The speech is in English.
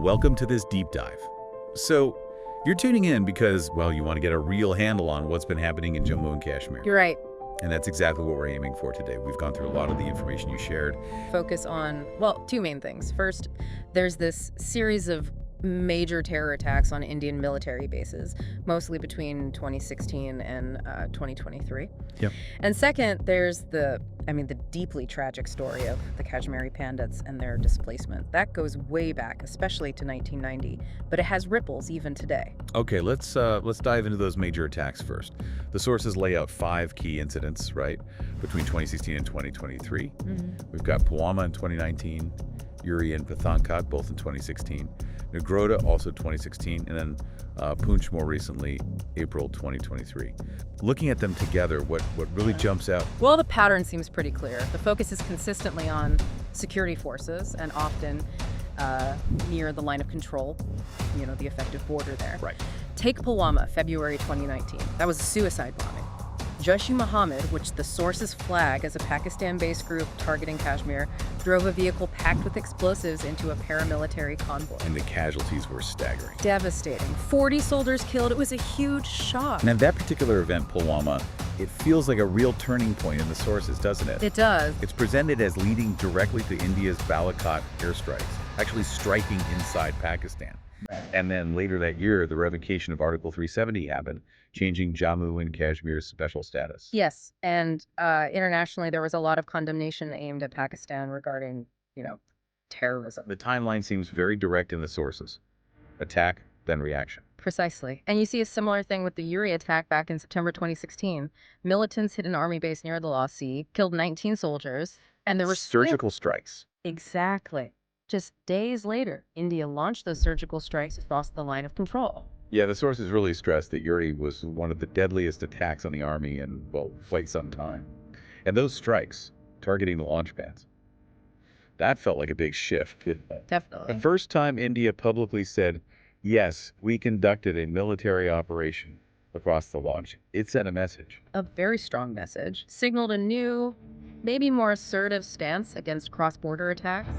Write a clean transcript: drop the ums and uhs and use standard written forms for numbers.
welcome to this deep dive. So, you're tuning in because, well, you want to get a real handle on what's been happening in Jammu and Kashmir. You're right. And that's exactly what we're aiming for today. We've gone through a lot of the information you shared. Focus on, well, two main things. First, there's this series of major terror attacks on Indian military bases, mostly between 2016 and 2023. Yep. And second, there's the deeply tragic story of the Kashmiri Pandits and their displacement. That goes way back, especially to 1990, but it has ripples even today. Okay, let's dive into those major attacks first. The sources lay out 5 key incidents, right, between 2016 and 2023. We've got Pulwama in 2019, Uri and Pathankot both in 2016, Nagrota also 2016, and then Poonch more recently, April 2023. Looking at them together, what really jumps out? Well, the pattern seems pretty clear. The focus is consistently on security forces and often near the line of control, the effective border there. Right. Take Pulwama, February 2019. That was a suicide bombing. Jaish-e-Mohammed, which the sources flag as a Pakistan-based group targeting Kashmir, drove a vehicle packed with explosives into a paramilitary convoy. And the casualties were staggering. Devastating. 40 soldiers killed. It was a huge shock. And that particular event, Pulwama, it feels like a real turning point in the sources, doesn't it? It does. It's presented as leading directly to India's Balakot airstrikes, actually striking inside Pakistan. And then later that year, the revocation of Article 370 happened, changing Jammu and Kashmir's special status. Yes, and internationally there was a lot of condemnation aimed at Pakistan regarding, terrorism. The timeline seems very direct in the sources. Attack, then reaction. Precisely. And you see a similar thing with the Uri attack back in September 2016. Militants hit an army base near the Law Sea, killed 19 soldiers, and there were surgical strikes. Exactly. Just days later, India launched those surgical strikes across the line of control. Yeah, the sources really stressed that Uri was one of the deadliest attacks on the army in, well, quite some time. And those strikes, targeting the launch pads, that felt like a big shift. Definitely. The first time India publicly said, yes, we conducted a military operation across the launch, it sent a message. A very strong message. Signaled a new, maybe more assertive stance against cross-border attacks.